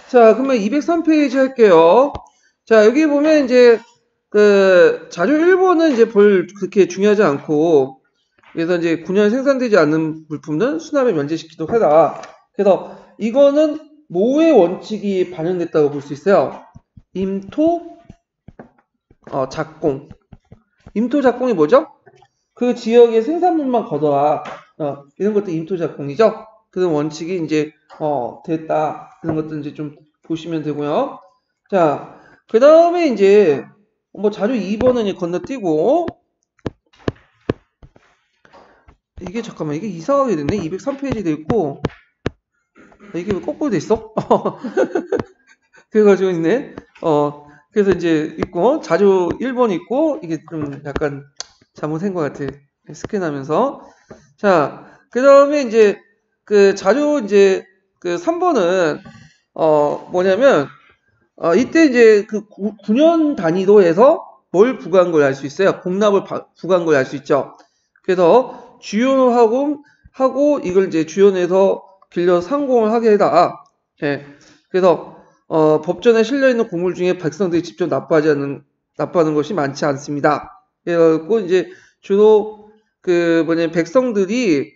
자, 그러면 203페이지 할게요. 자, 여기 보면 이제 그 자료 1번은 이제 그렇게 중요하지 않고, 그래서 이제 9년 생산되지 않는 물품은 수납에 면제시키도록 하다. 그래서 이거는 뭐의 원칙이 반영됐다고 볼 수 있어요? 임토 작공. 임토 작공이 뭐죠? 그 지역의 생산물만 걷어라. 이런 것도 임토 작공이죠. 그런 원칙이 이제 됐다. 그런 것들 이제 좀 보시면 되고요. 자, 그 다음에 이제 뭐 자료 2번은 이제 건너뛰고, 이게 잠깐만, 이게 이상하게 됐네. 203페이지 돼 있고, 이게 왜 거꾸로 돼 있어? 그래가지고 있네. 그래서 이제 있고, 자료 1번 있고, 이게 좀 약간 잘못된 것 같아. 스캔하면서. 자, 그 다음에 이제 그 자료 이제 그 3번은 뭐냐면 이때 이제 그 9년 단위로 해서 뭘 부과한 걸 알 수 있어요. 공납을 부과한 걸 알 수 있죠. 그래서 주요하고 이걸 이제 주연에서 빌려 상공을 하게 해다. 예. 그래서 법전에 실려 있는 공물 중에 백성들이 직접 납부하는 것이 많지 않습니다. 그래갖고 이제 주로 그 백성들이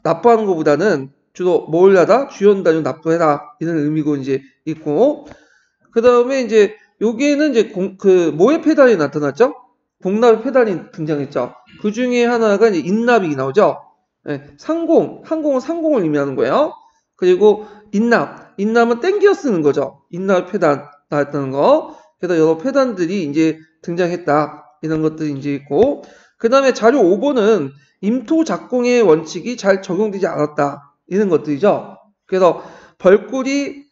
납부하는 것보다는 주로 뭘 하다? 주연 단위 납부해라. 이런 의미고 이제 있고, 그 다음에 이제 여기에는 이제 뭐의 폐단이 나타났죠? 공납의 폐단이 등장했죠. 그 중에 하나가 이제 인납이 나오죠. 네, 항공은 상공을 의미하는 거예요. 그리고 인납은 땡겨 쓰는 거죠. 인납 폐단 나왔다는 거. 그래서 여러 폐단들이 이제 등장했다. 이런 것들이 이제 있고, 그 다음에 자료 5번은 임토 작공의 원칙이 잘 적용되지 않았다. 이런 것들이죠. 그래서 벌꿀이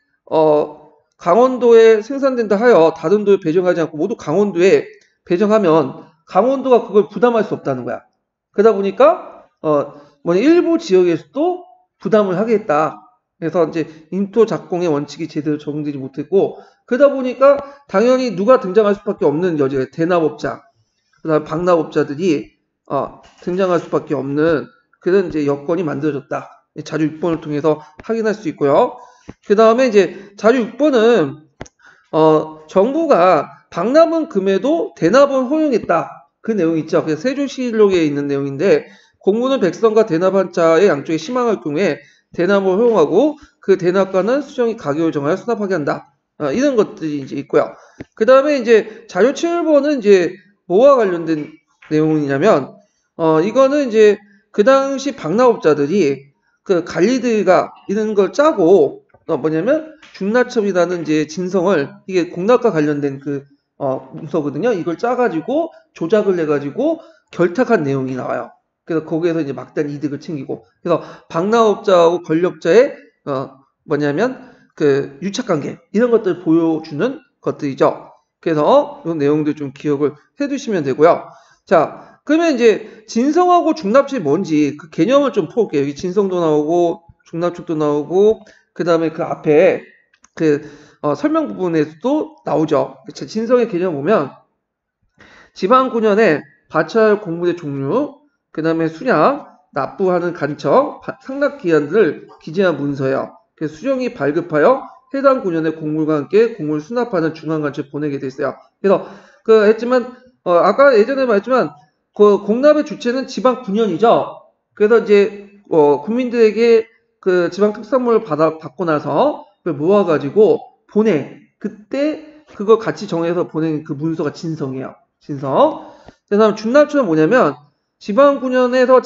강원도에 생산된다 하여 다른 도에 배정하지 않고 모두 강원도에 배정하면 강원도가 그걸 부담할 수 없다는 거야. 그러다 보니까 일부 지역에서도 부담을 하겠다. 그래서 이제 임토 작공의 원칙이 제대로 적용되지 못했고, 그러다 보니까 당연히 누가 등장할 수밖에 없는 여지가 대납업자, 그다음 방납업자들이 등장할 수밖에 없는 그런 이제 여건이 만들어졌다. 자료 6번을 통해서 확인할 수 있고요. 그 다음에 이제 자료 6번은 정부가 방납은 금에도 대납은 허용했다. 그 내용이 있죠. 그래서 세조실록에 있는 내용인데, 공무는 백성과 대납한 자의 양쪽에 심항할 경우에 대납을 허용하고 그 대납가는 수정이 가격을 정하여 수납하게 한다. 이런 것들이 이제 있고요. 그 다음에 이제 자료 7번은 이제 뭐와 관련된 내용이냐면, 이거는 이제 그 당시 방납업자들이 그 관리들과 이런 걸 짜고, 뭐냐면 중납첩이라는 이제 진성을, 이게 공납과 관련된 그 문서거든요. 이걸 짜가지고 조작을 해가지고 결탁한 내용이 나와요. 그래서 거기에서 이제 막대한 이득을 챙기고, 그래서 방납업자하고 권력자의 뭐냐면 그 유착관계, 이런 것들을 보여주는 것들이죠. 그래서 이 내용들 좀 기억을 해두시면 되고요. 자, 그러면 이제 진성하고 중납축이 뭔지 그 개념을 좀 풀어볼게요. 여기 진성도 나오고 중납축도 나오고, 그 다음에 그 앞에 그 설명 부분에서도 나오죠. 진성의 개념 보면 지방 9년에 바쳐야 할 공물의 종류, 그 다음에 수량, 납부하는 간청, 상납기한들을 기재한 문서예요. 그래서 수령이 발급하여 해당 9년의 공물과 함께 공물 수납하는 중앙관청에 보내게 돼 있어요. 그래서 했지만 아까 예전에 말했지만 그 공납의 주체는 지방 9년이죠. 그래서 이제 국민들에게 그 지방 특산물을 받고 나서 그걸 모아가지고 그때 그거 같이 정해서 보낸 그 문서가 진성이에요. 진성. 그 다음 중납처는 뭐냐면 지방 9년에서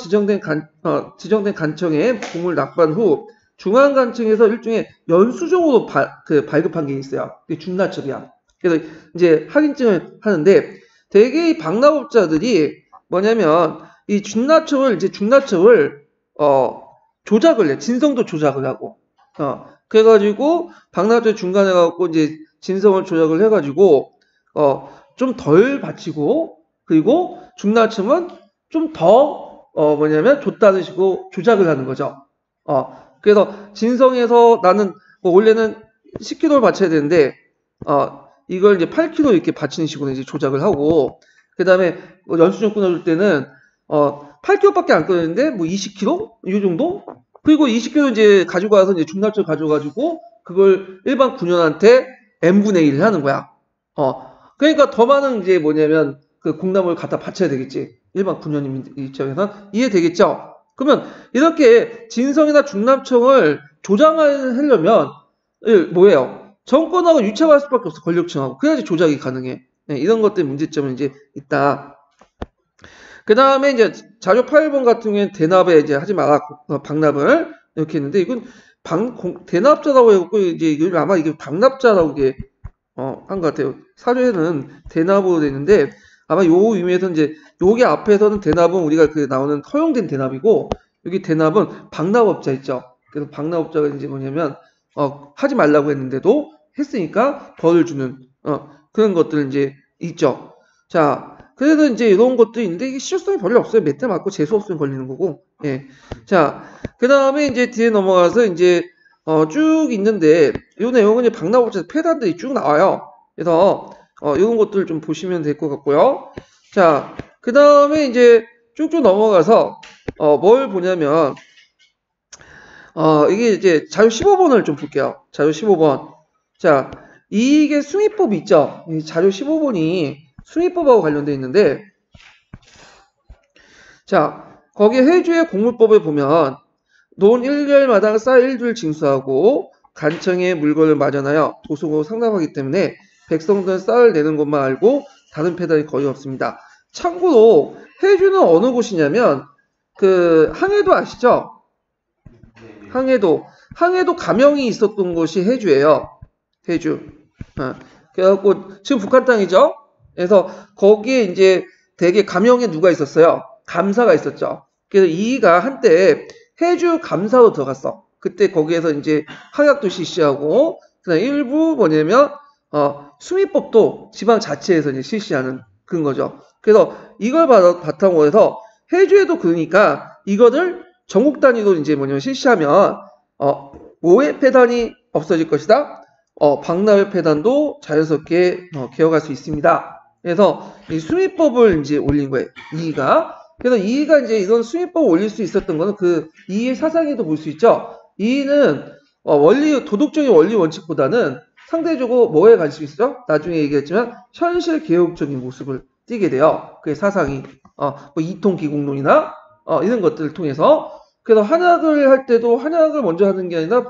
지정된 간청에 공물을 납부한 후 중앙간청에서 일종의 연수종으로 발급한 게 있어요. 그게 중납첩이야. 그래서 이제 확인증을 하는데, 대개 이 방납업자들이 뭐냐면 이 중납첩을 조작을 해. 진성도 조작을 하고. 그래가지고 방납업자 중간에 갖고 이제 진성을 조작을 해가지고 좀 덜 바치고, 그리고 중납첩은 좀 더 줬다는 식으로 조작을 하는 거죠. 그래서 진성에서 나는 원래는 10kg를 바쳐야 되는데 이걸 이제 8kg 이렇게 바치는 식으로 이제 조작을 하고, 그 다음에 연수증 끊어줄 때는 8kg밖에 안 끊었는데 20kg 이 정도 그리고 20kg 이제 가지고 와서 이제 중납점 가져가지고 그걸 일반 군연한테 n분의 1을 하는 거야. 그러니까 더 많은 이제 뭐냐면 그 공납을 갖다 바쳐야 되겠지. 일반 군연님 입장에서는 이해되겠죠? 그러면 이렇게 진성이나 중납청을 조장하려면 뭐예요? 정권하고 유착할 수밖에 없어. 권력층하고. 그래야지 조작이 가능해. 네, 이런 것들 문제점은 이제 있다. 그 다음에 이제 자료 8번 같은 경우에는 대납에 이제 하지 마라. 방납을. 이렇게 했는데 이건 대납자라고 해갖고 이제 이걸 아마 이게 방납자라고 이게 한 것 같아요. 사료에는 대납으로 되는데 아마 요 의미에서 이제 요게 앞에서는 대납은 우리가 그 나오는 허용된 대납이고 여기 대납은 방납업자 있죠. 그래서 방납업자가 이제 뭐냐면 하지 말라고 했는데도 했으니까 벌을 주는 그런 것들 이제 있죠. 자, 그래서 이제 이런 것도 있는데 이게 실효성이 별로 없어요. 몇 대 맞고 재수 없으면 걸리는 거고. 예. 자, 그 다음에 이제 뒤에 넘어가서 이제 쭉 있는데 이 내용은 이제 방납업자에서 폐단들이 쭉 나와요. 그래서 이런 것들 좀 보시면 될 것 같고요. 자, 그 다음에 이제 쭉쭉 넘어가서 뭘 보냐면 이게 이제 자료 15번을 좀 볼게요. 자료 15번. 자, 이게 숭의법 있죠? 이 자료 15번이 숭의법하고 관련되어 있는데 자, 거기 해주의 공물법에 보면 논 1개월마다 쌀 1주를 징수하고 간청에 물건을 마련하여 도속으로 상납하기 때문에 백성들은 쌀을 내는 것만 알고 다른 패단이 거의 없습니다. 참고로 해주는 어느 곳이냐면 그 항해도 아시죠? 항해도 가명이 있었던 곳이 해주예요. 해주. 그래갖고 지금 북한 땅이죠. 그래서 거기에 이제 대개 가명에 누가 있었어요? 감사가 있었죠. 그래서 이가 한때 해주 감사로 들어갔어. 그때 거기에서 이제 항약도 실시하고 그다음 일부 뭐냐면 수미법도 지방 자체에서 이제 실시하는 그런 거죠. 그래서 이걸 바탕으로 해서 해주에도 그러니까 이거를 전국 단위로 이제 뭐냐면 실시하면 모의 폐단이 없어질 것이다. 방납의 폐단도 자연스럽게 개혁할 수 있습니다. 그래서 이 수미법을 이제 올린 거예요. 이의가. 그래서 이의가 이제 이런 수미법을 올릴 수 있었던 거는 그 이의의 사상에도 볼 수 있죠. 이의는 도덕적인 원리 원칙보다는 상대적으로 뭐에 관심이 있죠? 나중에 얘기했지만 현실 개혁적인 모습을 띠게 돼요. 그의 사상이 뭐 이통기국론이나 이런 것들을 통해서 그래서 한약을 할 때도 한약을 먼저 하는 게 아니라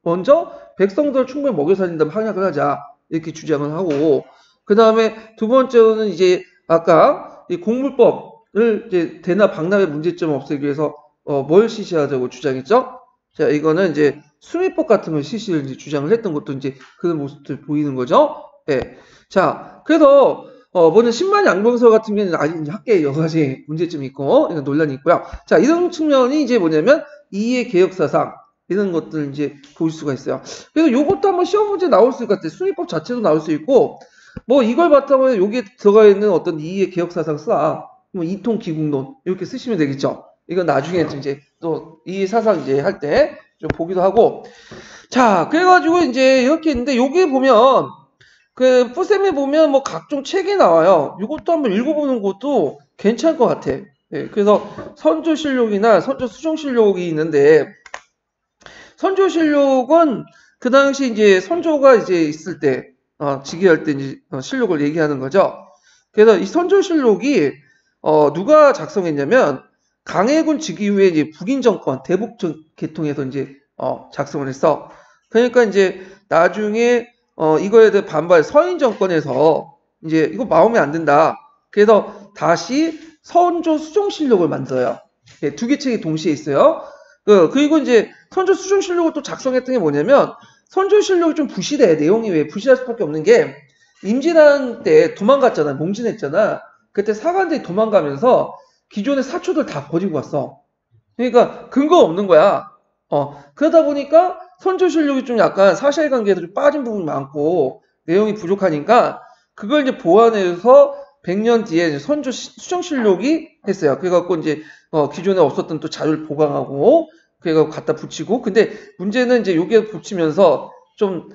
먼저 백성들을 충분히 먹여 살린다면 한약을 하자 이렇게 주장을 하고 그 다음에 두 번째로는 이제 아까 이 공물법을 이제 대납 방납의 문제점을 없애기 위해서 뭘 실시하자고 주장했죠? 자, 이거는 이제 수미법 같은 걸 실시를 이제 주장을 했던 것도 이제 그런 모습들 보이는 거죠. 네. 자, 그래서 뭐는 신만 양봉서 같은 경우는 아직 이제 학계에 여러 가지 문제점이 있고 이런 논란이 있고요. 자, 이런 측면이 이제 뭐냐면 이해 개혁 사상 이런 것들 이제 볼 수가 있어요. 그래서 요것도 한번 시험 문제 나올 수 있을 것 같아요. 수미법 자체도 나올 수 있고 뭐 이걸 바탕으로 여기에 들어가 있는 어떤 이해 개혁 사상 뭐 이통 기국론 이렇게 쓰시면 되겠죠. 이건 나중에 이제 또 이 사상 이제 할 때 좀 보기도 하고 자, 그래가지고 이제 이렇게 있는데 여기에 보면 그 푸셈에 보면 뭐 각종 책이 나와요. 이것도 한번 읽어보는 것도 괜찮을 것 같아. 네, 그래서 선조실록이나 선조수정실록이 있는데 선조실록은 그 당시 이제 선조가 이제 있을 때 즉위할 때 이제 실록을 얘기하는 거죠. 그래서 이 선조실록이 누가 작성했냐면 강해군 즉위 후에 이제 북인 정권 대북 계통에서 이제 작성을 했어. 그러니까 이제 나중에 이거에 대해 반발 서인 정권에서 이제 이거 마음에 안 든다. 그래서 다시 선조 수정실록을 만들어요. 네, 두 개 책이 동시에 있어요. 그리고 이제 선조 수정실록을 또 작성했던 게 뭐냐면 선조실록이 좀 부실해. 내용이 왜 부실할 수밖에 없는 게 임진왜란 때 도망갔잖아. 몽진했잖아. 그때 사관들이 도망가면서 기존의 사초들 다 버리고 왔어. 그러니까 근거 없는 거야. 그러다 보니까 선조실록이 좀 약간 사실관계에서 좀 빠진 부분이 많고 내용이 부족하니까 그걸 이제 보완해서 100년 뒤에 이제 선조 수정실록이 했어요. 그래갖고 이제 기존에 없었던 또 자료를 보강하고 그래갖고 갖다 붙이고 근데 문제는 이제 여기에 붙이면서 좀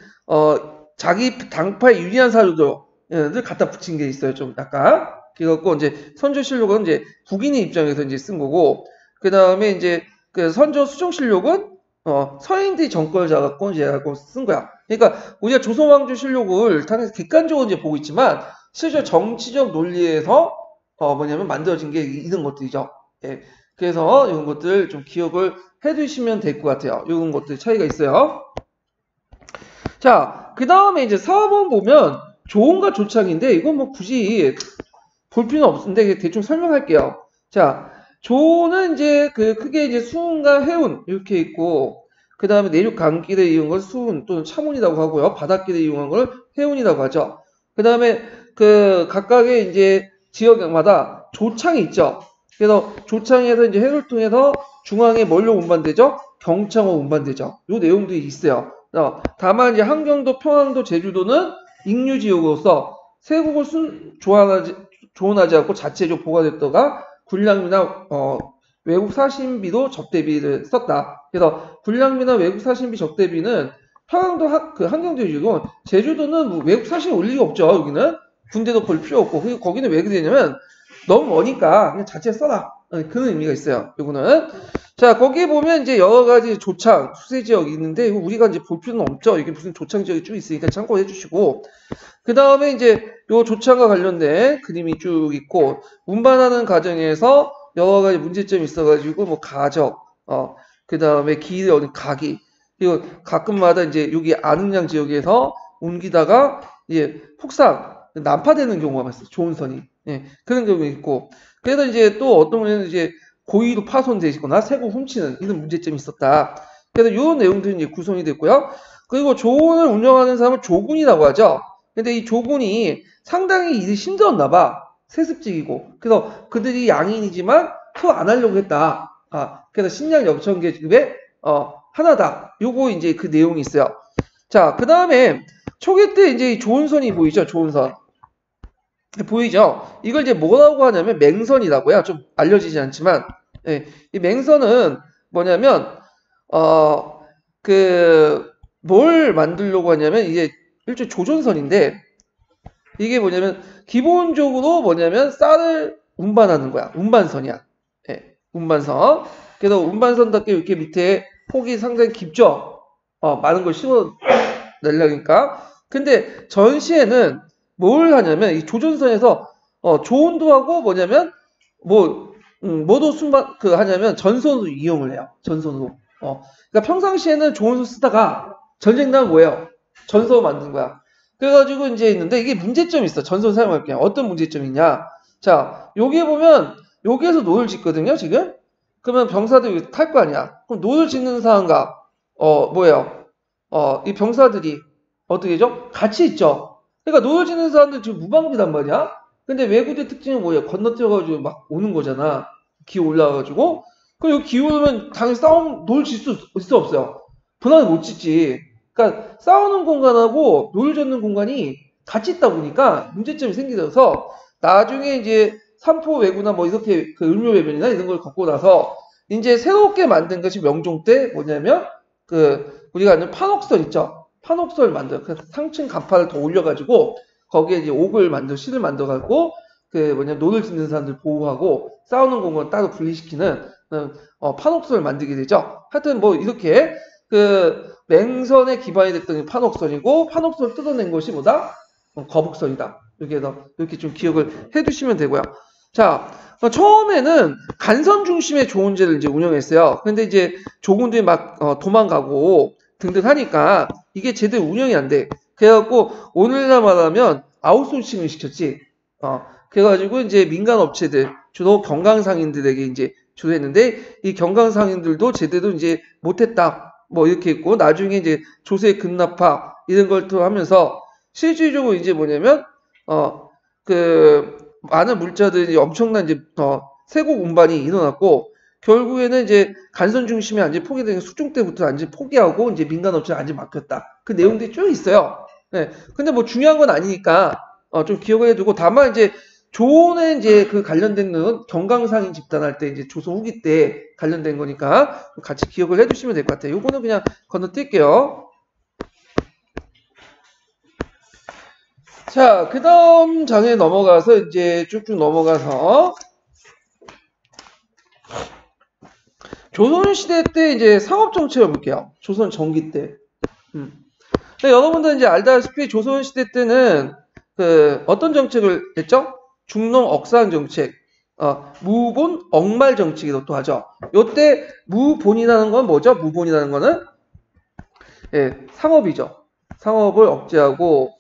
자기 당파에 유리한 사료들을 갖다 붙인 게 있어요. 좀 약간 그래갖고 이제 선조실록은 이제 북인의 입장에서 이제 쓴 거고 그 다음에 이제 그 선조 수정실록은 서인들이 정권을 잡았고 이제 하고 쓴 거야. 그러니까 우리가 조선왕조실록을 당연히 객관적으로 이제 보고 있지만 실제 정치적 논리에서 뭐냐면 만들어진 게 이런 것들이죠. 예. 그래서 이런 것들 좀 기억을 해두시면 될 것 같아요. 이런 것들 차이가 있어요. 자, 그 다음에 이제 4번 보면 조언과 조창인데 이건 뭐 굳이 볼 필요는 없는데 대충 설명할게요. 자, 조는 이제 그 크게 이제 수운과 해운 이렇게 있고 그 다음에 내륙 강길에 이용한 걸 수운 또는 차문이라고 하고요. 바닷길에 이용한 걸 해운이라고 하죠. 그 다음에 그 각각의 이제 지역마다 조창이 있죠. 그래서 조창에서 이제 해를 통해서 중앙에 뭘로 운반되죠? 경창으로 운반되죠. 요 내용들이 있어요. 다만 이제 한경도, 평안도, 제주도는 익류지역으로서 세국을 조언하지 않고 자체적으로 보관했다가 군량미나 외국 사신비도 접대비를 썼다. 그래서 군량미나 외국 사신비 접대비는 평안도 한경제주고 제주도는 뭐 외국 사신이 올 리가 없죠. 여기는 군대도 볼 필요 없고 그리고 거기는 왜 그러냐면 너무 머니까 그냥 자체 써라. 그런 의미가 있어요. 요거는 자 거기에 보면 이제 여러 가지 조창 수세 지역이 있는데 이거 우리가 이제 볼 필요는 없죠. 이게 무슨 조창 지역이 쭉 있으니까 참고해 주시고 그 다음에 이제 요 조창과 관련된 그림이 쭉 있고 운반하는 과정에서 여러 가지 문제점이 있어가지고 뭐 가적 그 다음에 길에 어디 가기 그리고 가끔마다 이제 여기 안흥량 지역에서 옮기다가 이제 폭삭 난파되는 경우가 있어요. 좋은 선이 그런 경우가 있고 그래서 이제 또 어떤 분은 이제 고의로 파손되거나 세고 훔치는 이런 문제점이 있었다. 그래서 이 내용들이 이제 구성이 됐고요. 그리고 조군을 운영하는 사람은 조군이라고 하죠. 근데 이 조군이 상당히 일이 힘들었나 봐. 세습직이고. 그래서 그들이 양인이지만 투 안 하려고 했다. 그래서 신량 역청 계급의 하나다. 요거 이제 그 내용이 있어요. 자, 그 다음에 초기 때 이제 조은선이 보이죠? 조은선. 보이죠? 이걸 이제 뭐라고 하냐면 맹선이라고요. 좀 알려지지 않지만, 이 맹선은 뭐냐면, 뭘 만들려고 하냐면, 이게 일종의 조전선인데, 이게 뭐냐면, 기본적으로 뭐냐면, 쌀을 운반하는 거야. 운반선이야. 운반선. 그래서 운반선답게 이렇게 밑에 폭이 상당히 깊죠? 많은 걸 실어 내려니까. 근데 전시에는 뭘 하냐면 이 조전선에서 조언도 하고 뭐냐면 뭐도 하냐면 전선으로 이용을 해요. 전선으로. 그러니까 평상시에는 조언서 쓰다가 전쟁 나면 뭐예요? 전선 만든 거야. 그래가지고 이제 있는데 이게 문제점이 있어. 전선 사용할게요. 어떤 문제점이 있냐? 자, 여기 보면 여기에서 노를 짓거든요. 지금. 그러면 병사들이 탈 거 아니야. 그럼 노를 짓는 사람과 뭐예요? 이 병사들이 어떻게 되죠? 같이 있죠. 그러니까 노를 짓는 사람들 지금 무방비단 말이야. 근데 외구대 특징은 뭐예요? 건너뛰어가지고 막 오는 거잖아. 기어 올라와가지고. 그럼 여기 기어 오면 당연히 노를 짓 수 있어 없어요? 분할을 못 짓지. 그러니까 싸우는 공간하고 노를 짓는 공간이 같이 있다 보니까 문제점이 생기면서 나중에 이제 삼포 외구나 뭐 이렇게 그 을묘 외변이나 이런 걸 갖고 나서 이제 새롭게 만든 것이 명종 때 뭐냐면 우리가 아는 판옥설 있죠. 판옥설 만들어. 그래서 상층 간판을 더 올려가지고 거기에 이제 옥을 실을 만들어갖고 노를 짓는 사람들 보호하고 싸우는 공간 따로 분리시키는 판옥설을 만들게 되죠. 하여튼 뭐 이렇게 맹선의 기반이 됐던 판옥설이고 판옥설을 뜯어낸 것이 뭐다? 거북선이다. 이렇게 좀 기억을 해두시면 되고요. 자, 처음에는 간선 중심의 조은제를 이제 운영했어요. 근데 이제 조군들이 막 도망가고 등등 하니까 이게 제대로 운영이 안 돼. 그래갖고 오늘날 말하면 아웃소싱을 시켰지. 그래가지고 이제 민간 업체들 주로 경강상인들에게 이제 주로 했는데 이 경강상인들도 제대로 이제 못했다. 뭐 이렇게 있고 나중에 이제 조세 급납화 이런 걸 또 하면서 실질적으로 이제 뭐냐면 많은 물자들이 엄청난 이제 세곡 운반이 일어났고 결국에는 이제 간선 중심이 완전 포기된 수중 때부터 완전 포기하고 이제 민간 업체에 완전 맡겼다. 그 내용들이 쭉 있어요. 네. 근데 뭐 중요한 건 아니니까 좀 기억을 해두고 다만 이제 조언에 이제 관련된 경강상인 집단할 때 이제 조선 후기 때 관련된 거니까 같이 기억을 해두시면 될 것 같아요. 요거는 그냥 건너뛸게요. 자, 그 다음 장에 넘어가서 이제 쭉쭉 넘어가서 조선시대 때 이제 상업정책을 볼게요. 조선 전기 때. 근데 여러분들 이제 알다시피 조선시대 때는 그 어떤 정책을 했죠? 중농 억상 정책, 무본 억말 정책이라고 또 하죠. 요때 무본이라는 건 뭐죠? 무본이라는 거는 예, 상업이죠. 상업을 억제하고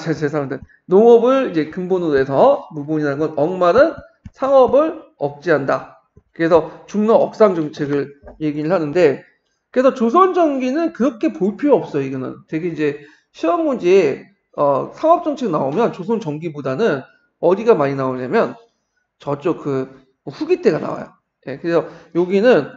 죄송합니다. 농업을 이제 근본으로 해서 무본이라는 건 억말은 상업을 억제한다. 그래서 중농 억상 정책을 얘기를 하는데 그래서 조선전기는 그렇게 볼 필요 없어요. 이거는 되게 이제 시험 문제에 상업 정책 나오면 조선전기보다는 어디가 많이 나오냐면 저쪽 그 후기 때가 나와요. 예, 그래서 여기는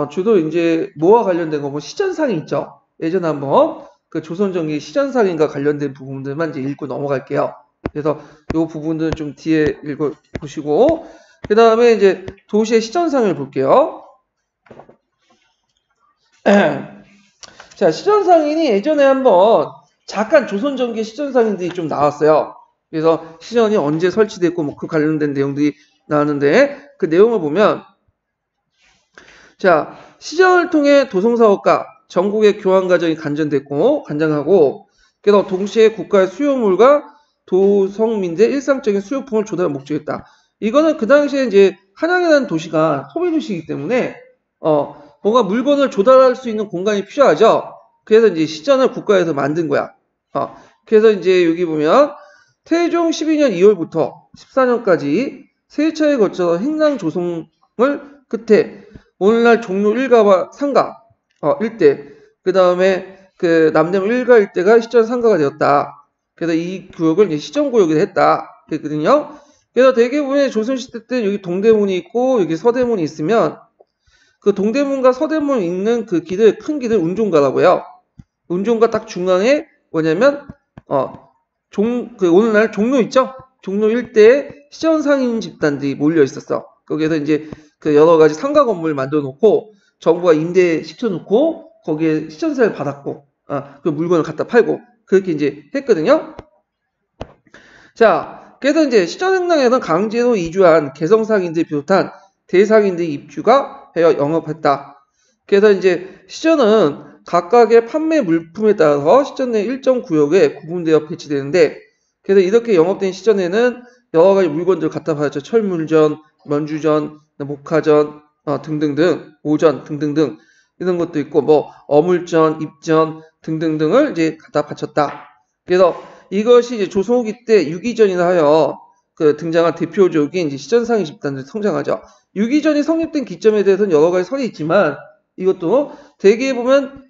주로 이제 뭐와 관련된 거 뭐 시전상이 있죠. 예전에 한번 그 조선전기 시전상인과 관련된 부분들만 이제 읽고 넘어갈게요. 그래서 이 부분들은 좀 뒤에 읽어 보시고 그 다음에 이제 도시의 시전상을 볼게요. 자, 시전상인이 예전에 한번 잠깐 조선전기 시전상인들이 좀 나왔어요. 그래서 시전이 언제 설치됐고 뭐 그 관련된 내용들이 나왔는데 그 내용을 보면 자, 시전을 통해 도성사업과 전국의 교환 과정이 간장하고 그래서 동시에 국가의 수요물과 도성민들의 일상적인 수요품을 조달할 목적이었다. 이거는 그 당시에 이제 한양이라는 도시가 소비 도시이기 때문에 뭔가 물건을 조달할 수 있는 공간이 필요하죠. 그래서 이제 시전을 국가에서 만든 거야. 그래서 이제 여기 보면 태종 12년 2월부터 14년까지 세 차례에 걸쳐서 행랑 조성을 끝에 오늘날 종로 일가와 상가 일대 그 다음에 그 남대문 일가 일대가 시전 상가가 되었다. 그래서 이 구역을 이제 시전구역으로 했다. 그랬거든요. 그래서 대개보면 조선시대 때 여기 동대문이 있고 여기 서대문이 있으면 그 동대문과 서대문 있는 그 길을 큰 길을 운종가라고요. 운종가 딱 중앙에 뭐냐면 오늘날 종로 있죠? 종로 일대에 시전상인 집단들이 몰려 있었어. 거기에서 이제 그 여러 가지 상가 건물 만들어 놓고 정부가 임대 시켜 놓고 거기에 시전세를 받았고 그 물건을 갖다 팔고 그렇게 이제 했거든요. 자, 그래서 이제 시전횡령에는 강제로 이주한 개성상인들 비롯한 대상인들이 입주가 하여 영업했다. 그래서 이제 시전은 각각의 판매 물품에 따라서 시전 내 일정 구역에 구분되어 배치되는데 그래서 이렇게 영업된 시전에는 여러 가지 물건들을 갖다 팔았죠. 철물전, 면주전, 목화전 등등등, 오전 등등등 이런 것도 있고 뭐 어물전, 입전 등등등을 이제 갖다 바쳤다. 그래서 이것이 이제 조선 후기 때 유기전이라 하여 그 등장한 대표적인 이제 시전상인 집단들이 성장하죠. 유기전이 성립된 기점에 대해서는 여러 가지 설이 있지만 이것도 대개 보면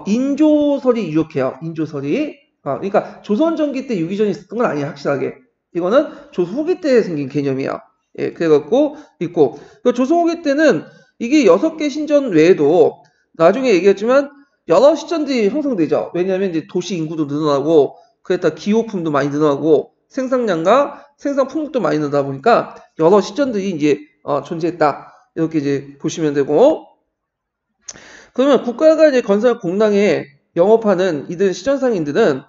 인조설이 유력해요. 인조설이. 그러니까 조선 전기 때 유기전이 있었던 건 아니에요. 확실하게. 이거는 조선 후기 때 생긴 개념이에요. 예, 그래갖고 있고 조선 후기 때는 이게 6개 신전 외에도 나중에 얘기했지만 여러 시전들이 형성되죠. 왜냐하면 이제 도시 인구도 늘어나고 그랬다 기호품도 많이 늘어나고 생산량과 생산 품목도 많이 늘어나다 보니까 여러 시전들이 이제 존재했다. 이렇게 이제 보시면 되고 그러면 국가가 이제 건설 공랑에 영업하는 이들 시전상인들은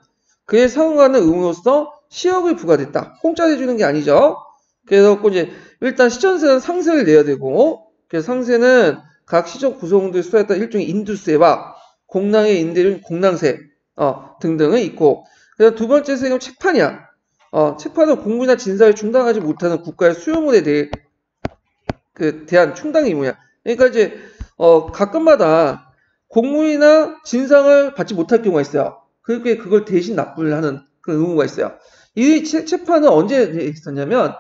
그에 상응하는 의무로서 시역을 부과됐다. 공짜로 해주는 게 아니죠. 그래서 이제 일단 시전세는 상세를 내야 되고 그래서 상세는 각 시적 구성원들 수에 따라 일종의 인두세와 공랑의 인대는 공랑세 등등은 있고 그래서 두 번째 세금은 책판이야. 책판은 공부나 진사를 충당하지 못하는 국가의 수요물에 대한 충당 의무야. 그러니까 이제 가끔마다 공무이나 진상을 받지 못할 경우가 있어요. 그렇게 그걸 대신 납부를 하는 그런 의무가 있어요. 이 책판은 언제 있었냐면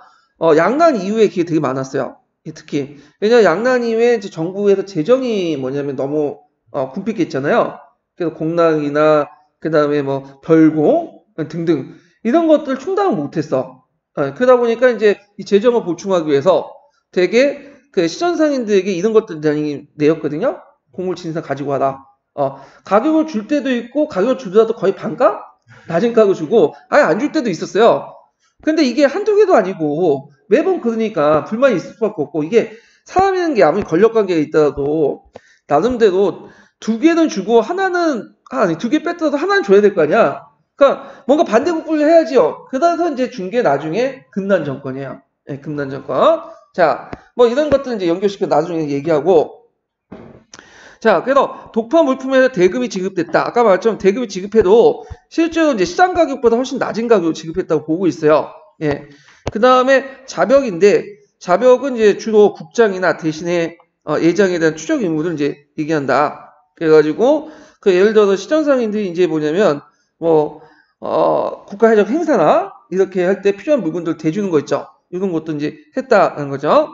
양난 이후에 그게 되게 많았어요. 특히 왜냐하면 양난 이후에 이제 정부에서 재정이 뭐냐면 너무 궁핍했잖아요. 그래서 공랑이나 그 다음에 뭐 별공 등등 이런 것들 충당을 못했어. 그러다 보니까 이제 이 재정을 보충하기 위해서 되게 그 시전상인들에게 이런 것들 많이 내었거든요. 공물 진상 가지고 와라. 가격을 줄 때도 있고 가격을 주더라도 거의 반가? 낮은 가격을 주고 아예 안 줄 때도 있었어요. 근데 이게 한두 개도 아니고 매번 그러니까 불만이 있을 수밖에 없고 이게 사람이라는 게 아무리 권력관계가 있더라도 나름대로 두 개는 주고 두 개 뺐더라도 하나는 줘야 될 거 아니야. 그러니까 뭔가 반대국부를 해야지요. 그래서 이제 준 게 나중에 금난 정권이에요. 네, 금난 정권. 자, 뭐 이런 것들은 이제 연결시켜 나중에 얘기하고. 자, 그래서 독파 물품에 대금이 지급됐다. 아까 말했지만 대금이 지급해도 실제로 이제 시장 가격보다 훨씬 낮은 가격으로 지급했다고 보고 있어요. 예. 그 다음에 자벽인데, 자벽은 이제 주로 국장이나 대신에 예장에 대한 추적 의무를 이제 얘기한다. 그래가지고 그 예를 들어서 시전상인들이 이제 뭐냐면 뭐 국가해적 행사나 이렇게 할 때 필요한 물건들 대주는 거 있죠. 이런 것도 이제 했다는 거죠.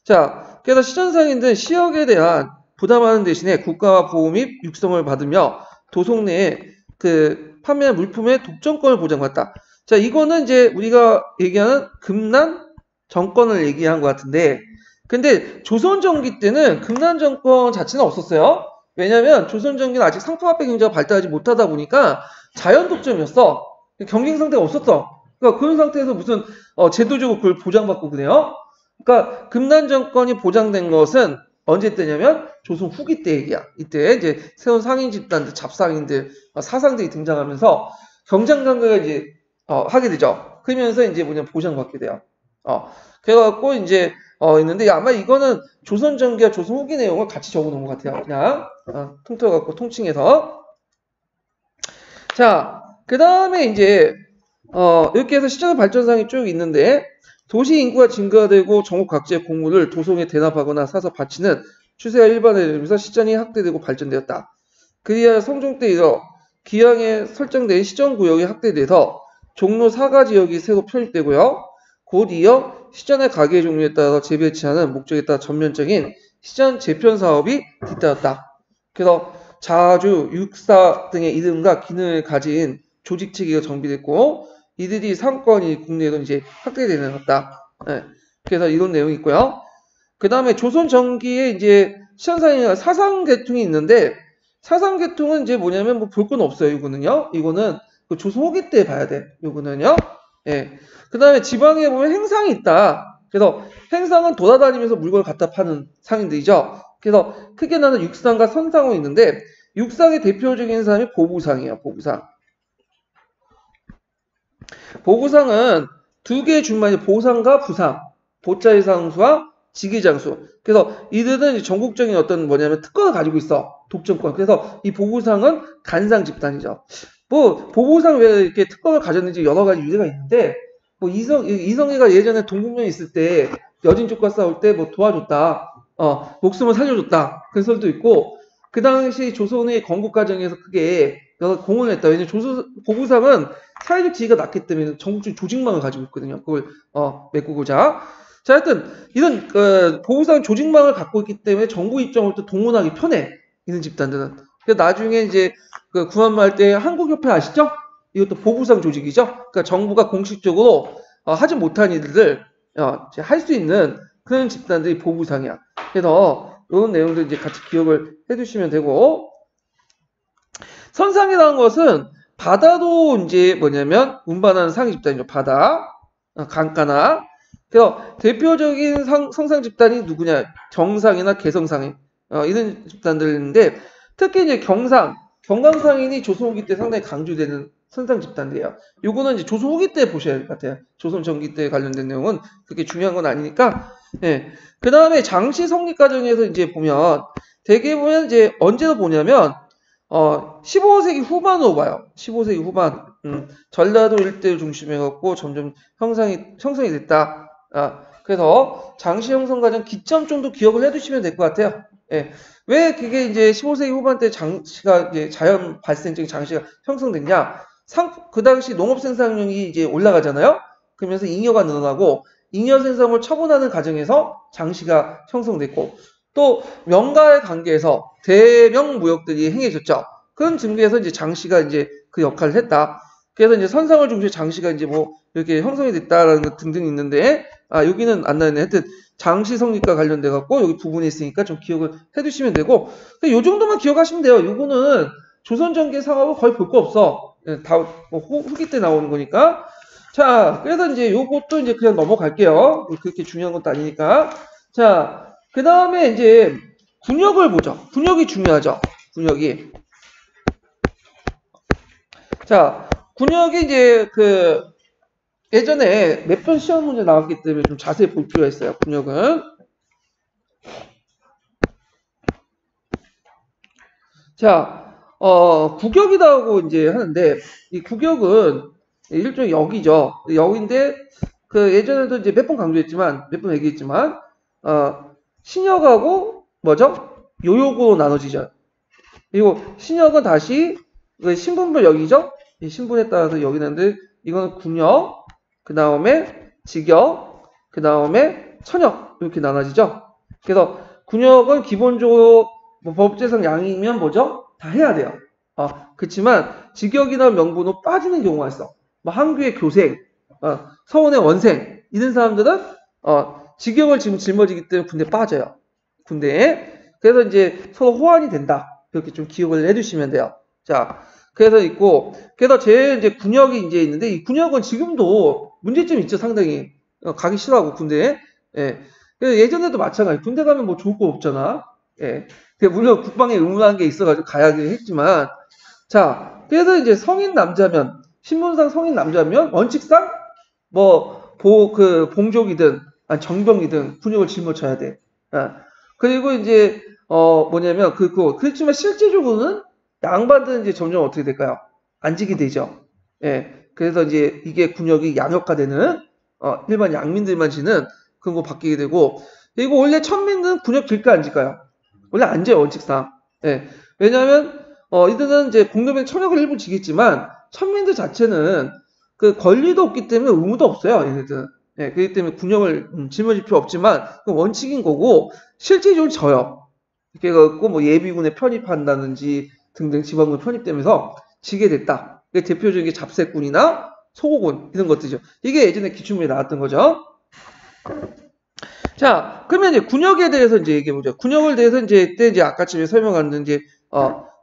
자, 그래서 시전상인들은 시역에 대한 부담하는 대신에 국가와 보호 및 육성을 받으며 도성 내에 그 판매한 물품의 독점권을 보장받다. 자, 이거는 이제 우리가 얘기하는 금난 정권을 얘기한 것 같은데, 근데 조선전기 때는 금난 정권 자체는 없었어요. 왜냐면 조선전기는 아직 상품화폐 경제가 발달하지 못하다 보니까 자연 독점이었어. 경쟁 상태가 없었어. 그러니까 그런 상태에서 무슨 제도적으로 그걸 보장받고 그래요. 그러니까 금난 정권이 보장된 것은 언제 때냐면 조선 후기 때 얘기야. 이때 이제 새로운 상인 집단들, 잡상인들, 사상들이 등장하면서 경쟁 관계가 이제 하게 되죠. 그러면서 이제 뭐냐면 보장받게 돼요. 그래갖고 이제 있는데 아마 이거는 조선 전기와 조선 후기 내용을 같이 적어놓은 것 같아요. 그냥 통틀어갖고 통칭해서. 자, 그 다음에 이제 이렇게 해서 시장 발전상이 쭉 있는데 도시 인구가 증가되고 전국 각지의 공물을 도성에 대납하거나 사서 바치는 추세가 일반화되면서 시장이 확대되고 발전되었다. 그리하여 성종 때 이어 기왕에 설정된 시정구역이 확대돼서 종로 사가 지역이 새로 편입되고요. 곧 이어 시전의 가게 종류에 따라서 재배치하는 목적에 따라 전면적인 시전 재편 사업이 뒤따랐다. 그래서 자주, 육사 등의 이름과 기능을 가진 조직 체계가 정비됐고 이들이 상권이 국내에도 이제 확대되는 것 같다. 네. 그래서 이런 내용이 있고요. 그 다음에 조선 전기에 이제 시전상이 사상계통이 있는데 사상계통은 이제 뭐냐면 뭐 볼 건 없어요. 이거는요. 이거는 그 조선 후기 때 봐야 돼. 이거는요. 예. 그 다음에 지방에 보면 행상이 있다. 그래서 행상은 돌아다니면서 물건을 갖다 파는 상인들이죠. 그래서 크게 나는 육상과 선상이 있는데 육상의 대표적인 사람이 보부상이에요. 보부상. 보부상은 두 개의 준말이 보상과 부상, 보자의 상수와 직위장수. 그래서 이들은 전국적인 어떤 뭐냐면 특권을 가지고 있어. 독점권. 그래서 이 보부상은 간상 집단이죠. 뭐 보부상 왜 이렇게 특권을 가졌는지 여러 가지 이유가 있는데 뭐 이성애가 예전에 동국면에 있을 때 여진 쪽과 싸울 때 뭐 도와줬다. 목숨을 살려줬다. 그런 설도 있고 그 당시 조선의 건국 과정에서 크게 여러 공헌을 했다. 왜냐면 보부상은 사회적 지위가 낮기 때문에 전국적 조직망을 가지고 있거든요. 그걸 메꾸고자. 자, 하여튼 이런 보부상 조직망을 갖고 있기 때문에 정부 입장을 또 동원하기 편해. 이런 집단들은. 그래서 나중에 이제 그 구한말 때 한국협회 아시죠? 이것도 보부상 조직이죠. 그러니까 정부가 공식적으로 하지 못한 일들을 할 수 있는 그런 집단들이 보부상이야. 그래서 이런 내용들 이제 같이 기억을 해두시면 되고 선상이라는 것은 바다도 이제 뭐냐면 운반하는 상위 집단이죠. 바다, 강가나. 그래서 대표적인 성상 집단이 누구냐? 경상이나 개성상이 이런 집단들인데 특히 이제 경강상인이 조선 후기 때 상당히 강조되는 선상 집단들이에요. 요거는 이제 조선 후기 때 보셔야 될 것 같아요. 조선 전기 때 관련된 내용은 그렇게 중요한 건 아니니까. 예. 그 다음에 장시 성립 과정에서 이제 보면 대개 보면 이제 언제로 보냐면 15세기 후반으로 봐요. 15세기 후반. 전라도 일대를 중심해 갖고 점점 형성이 됐다. 그래서 장시 형성 과정 기점 정도 기억을 해두시면 될 것 같아요. 예. 왜 그게 이제 15세기 후반 때 장시가 이제 자연 발생적인 장시가 형성됐냐? 그 당시 농업 생산량이 이제 올라가잖아요. 그러면서 잉여가 늘어나고 잉여 생산을 처분하는 과정에서 장시가 형성됐고 또 명가의 관계에서 대명 무역들이 행해졌죠. 그런 증거에서 이제 장시가 이제 그 역할을 했다. 그래서 이제 선상을 중심으로 장시가 이제 뭐 이렇게 형성이 됐다라는 것 등등이 있는데 여기는 안 나왔네. 하여튼 장시 성립과 관련돼 갖고 여기 부분이 있으니까 좀 기억을 해두시면 되고 요 정도만 기억하시면 돼요. 요거는 조선 전기 상하고 거의 볼 거 없어. 다 뭐 후기 때 나오는 거니까. 자, 그래서 이제 요것도 이제 그냥 넘어갈게요. 그렇게 중요한 것도 아니니까. 자, 그 다음에 이제 군역을 보죠. 군역이 중요하죠. 군역이. 자, 군역이 이제 예전에 몇 번 시험 문제 나왔기 때문에 좀 자세히 볼 필요가 있어요. 군역은. 자, 국역이라고 이제 하는데, 이 국역은 일종의 역이죠. 역인데, 그 예전에도 이제 몇 번 강조했지만, 몇 번 얘기했지만, 신역하고 뭐죠? 요역으로 나눠지죠. 그리고 신역은 다시 신분별 역이죠. 이 신분에 따라서 역이 나는데, 이거는 군역, 그 다음에 직역, 그 다음에 천역 이렇게 나눠지죠. 그래서 군역은 기본적으로 뭐 법제상 양이면 뭐죠? 다 해야 돼요. 그렇지만 직역이나 명분으로 빠지는 경우가 있어. 뭐 항교의 교생, 서원의 원생 이런 사람들은 직역을 지금 짊어지기 때문에 군대 빠져요. 군대에. 그래서 이제 서로 호환이 된다. 그렇게 좀 기억을 해주시면 돼요. 자, 그래서 있고, 그래서 제일 이제 군역이 이제 있는데, 이 군역은 지금도 문제점이 있죠, 상당히. 가기 싫어하고, 군대에. 예. 그래서 예전에도 마찬가지. 군대 가면 뭐 좋을 거 없잖아. 예. 물론 국방에 의무한 게 있어가지고 가야긴 했지만, 자, 그래서 이제 성인 남자면, 신분상 성인 남자면, 원칙상, 봉족이든, 정병이든 군역을 짊어져야 돼. 그리고 이제, 뭐냐면, 그렇지만 실제적으로는 양반들은 이제 점점 어떻게 될까요? 안 지게 되죠. 예. 그래서 이제 이게 군역이 양역화되는, 일반 양민들만 지는 그런 거 바뀌게 되고, 그리고 원래 천민은 군역 질까 안 질까요? 원래 안 져요, 원칙상. 예. 왜냐하면, 이들은 이제 공동면 천역을 일부 지겠지만, 천민들 자체는 그 권리도 없기 때문에 의무도 없어요, 얘네들은. 예. 그렇기 때문에 군역을 짊어질 필요 없지만, 그 원칙인 거고, 실제적으로 져요. 이렇게 갖고 뭐 예비군에 편입한다든지, 등등 지방군 편입되면서 지게 됐다. 대표적인 게 잡새군이나 소고군 이런 것들이죠. 이게 예전에 기출문에 나왔던 거죠. 자, 그러면 이제 군역에 대해서 이제 얘기해 보죠. 군역을 대해서 이제 아까 집에 설명한 이제